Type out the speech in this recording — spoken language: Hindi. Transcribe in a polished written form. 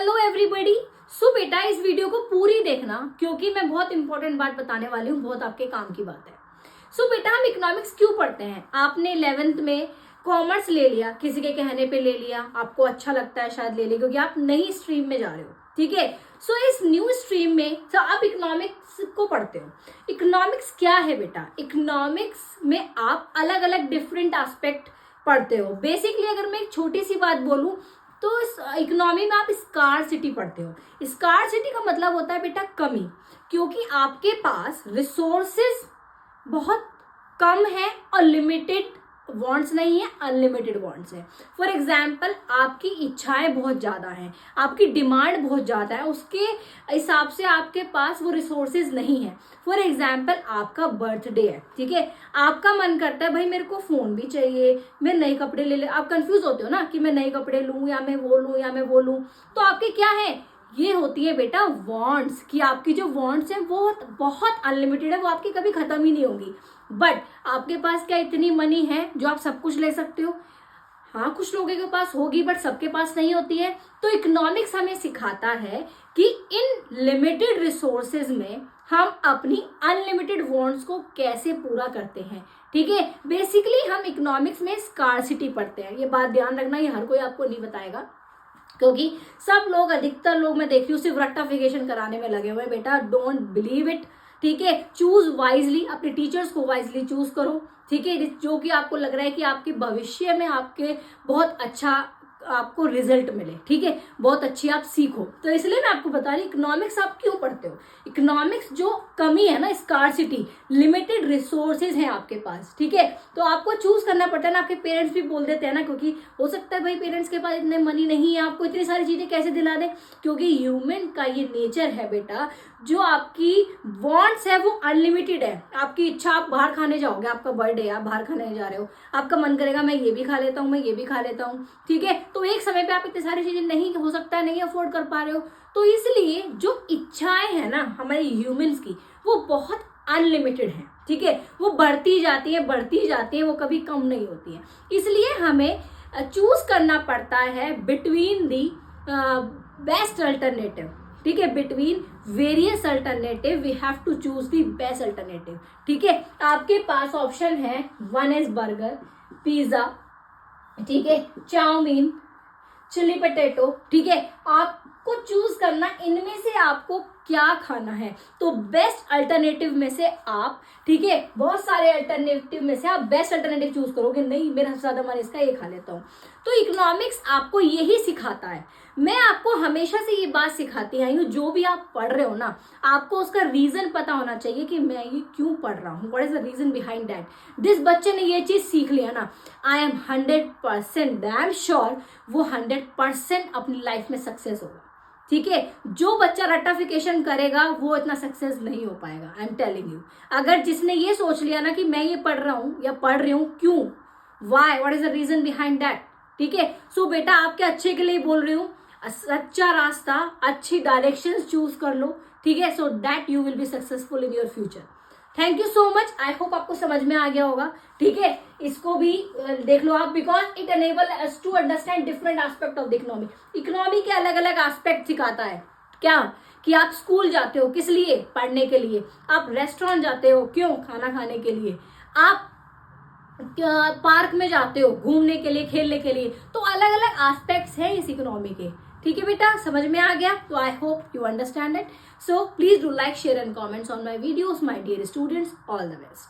Hello everybody. सो बेटा इस वीडियो को पूरी देखना क्योंकि मैं बहुत इंपॉर्टेंट बात बताने वाली हूँ, बहुत आपके काम की बात है। सो बेटा हम इकोनॉमिक्स क्यों पढ़ते हैं? आपने 11th में कॉमर्स ले लिया, किसी के कहने पे ले लिया, आपको अच्छा लगता है शायद ले लिया क्योंकि आप नई स्ट्रीम में जा रहे हो, ठीक है। सो इस न्यू स्ट्रीम में तो आप इकोनॉमिक्स को पढ़ते हो। इकोनॉमिक्स क्या है बेटा? इकोनॉमिक्स में आप अलग अलग डिफरेंट एस्पेक्ट पढ़ते हो। बेसिकली अगर मैं एक छोटी सी बात बोलूं तो इस इकोनॉमी में आप स्कार्सिटी पढ़ते हो। स्कार्सिटी का मतलब होता है बेटा कमी, क्योंकि आपके पास रिसोर्सेज बहुत कम है और लिमिटेड वांट्स नहीं है, अनलिमिटेड वांट्स है। फॉर एग्जाम्पल आपकी इच्छाएं बहुत ज़्यादा हैं, आपकी डिमांड बहुत ज़्यादा है, उसके हिसाब से आपके पास वो रिसोर्सेज नहीं है। फॉर एग्जाम्पल आपका बर्थडे है, ठीक है, आपका मन करता है भाई मेरे को फ़ोन भी चाहिए, मैं नए कपड़े ले ले। आप कंफ्यूज होते हो ना कि मैं नए कपड़े लूँ या मैं वो लूँ या मैं वो लूँ। तो आपके क्या है, ये होती है बेटा वांट्स, कि आपकी जो वांट्स हैं वो बहुत अनलिमिटेड है, वो आपकी कभी खत्म ही नहीं होगी। बट आपके पास क्या इतनी मनी है जो आप सब कुछ ले सकते हो? हाँ, कुछ लोगों के पास होगी बट सबके पास नहीं होती है। तो इकोनॉमिक्स हमें सिखाता है कि इन लिमिटेड रिसोर्सेज में हम अपनी अनलिमिटेड वांट्स को कैसे पूरा करते हैं, ठीक है। बेसिकली हम इकोनॉमिक्स में स्कार्सिटी पढ़ते हैं। ये बात ध्यान रखना, ये हर कोई आपको नहीं बताएगा क्योंकि सब लोग, अधिकतर लोग मैं देख रही हूँ सिर्फ रट्टाफिकेशन कराने में लगे हुए हैं। बेटा डोंट बिलीव इट, ठीक है। चूज वाइजली, अपने टीचर्स को वाइजली चूज करो, ठीक है, जो कि आपको लग रहा है कि आपके भविष्य में आपके बहुत अच्छा आपको रिजल्ट मिले, ठीक है, बहुत अच्छी आप सीखो। तो इसलिए मैं आपको बता रही इकोनॉमिक्स आप क्यों पढ़ते हो। इकोनॉमिक्स जो कमी है ना, स्कार्सिटी, लिमिटेड रिसोर्सेज हैं आपके पास, ठीक है, तो आपको चूज करना पड़ता है ना। आपके पेरेंट्स भी बोल देते हैं ना, क्योंकि हो सकता है भाई पेरेंट्स के पास इतने मनी नहीं है, आपको इतनी सारी चीजें कैसे दिला दे, क्योंकि ह्यूमन का ये नेचर है बेटा, जो आपकी वांट्स है वो अनलिमिटेड है। आपकी इच्छा, आप बाहर खाने जाओगे, आपका बर्थडे है, आप बाहर खाने जा रहे हो, आपका मन करेगा मैं ये भी खा लेता हूँ, मैं ये भी खा लेता हूँ, ठीक है। तो एक समय पे आप इतनी सारी चीजें नहीं, हो सकता है नहीं अफोर्ड कर पा रहे हो। तो इसलिए जो इच्छाएं हैं ना हमारे ह्यूमंस की, वो बहुत अनलिमिटेड है, ठीक है, वो बढ़ती जाती है, बढ़ती जाती है, वो कभी कम नहीं होती है। इसलिए हमें चूज करना पड़ता है बिटवीन दी बेस्ट अल्टरनेटिव, ठीक है, between various alternative we have to choose the best alternative, ठीक है। आपके पास ऑप्शन है, वन इज बर्गर, पिज्जा, ठीक है, चाउमीन, चिली पटेटो, ठीक है। आपको चूज करना इनमें से आपको क्या खाना है। तो बेस्ट अल्टरनेटिव में से आप, ठीक है, बहुत सारे अल्टरनेटिव में से आप बेस्ट अल्टरनेटिव चूज करोगे, नहीं मेरा सबसे ज्यादा मन इसका, ये खा लेता हूँ। तो इकोनॉमिक्स आपको यही सिखाता है। मैं आपको हमेशा से ये बात सिखाती आई हूँ, जो भी आप पढ़ रहे हो ना, आपको उसका रीजन पता होना चाहिए कि मैं ये क्यों पढ़ रहा हूँ, what is the reason behind that. जिस बच्चे ने ये चीज सीख लिया ना, आई एम 100% डैम श्योर वो 100% अपनी लाइफ में सक्सेस होगा, ठीक है। जो बच्चा रट्टाफिकेशन करेगा वो इतना सक्सेस नहीं हो पाएगा, आई एम टेलिंग यू। अगर जिसने ये सोच लिया ना कि मैं ये पढ़ रहा हूँ या पढ़ रही हूँ, क्यों, why, what is the reason behind that, ठीक है। सो बेटा आपके अच्छे के लिए बोल रही हूँ, सच्चा रास्ता, अच्छी डायरेक्शंस चूज कर लो, ठीक है, so that you will be successful in your future. Thank you so much, I hope आपको समझ में आ गया होगा, ठीक है। इसको भी देख लो आप, because it enable us to understand different aspect of the economy. Economy के अलग अलग एस्पेक्ट सिखाता है, क्या कि आप स्कूल जाते हो किस लिए, पढ़ने के लिए, आप रेस्टोरेंट जाते हो क्यों, खाना खाने के लिए, आप पार्क में जाते हो घूमने के लिए, खेलने के लिए। तो अलग अलग एस्पेक्ट्स हैं इस इकोनॉमी के, ठीक है बेटा, समझ में आ गया। तो I hope you understand it. So please do like, share and comments on my videos, my dear students, all the best.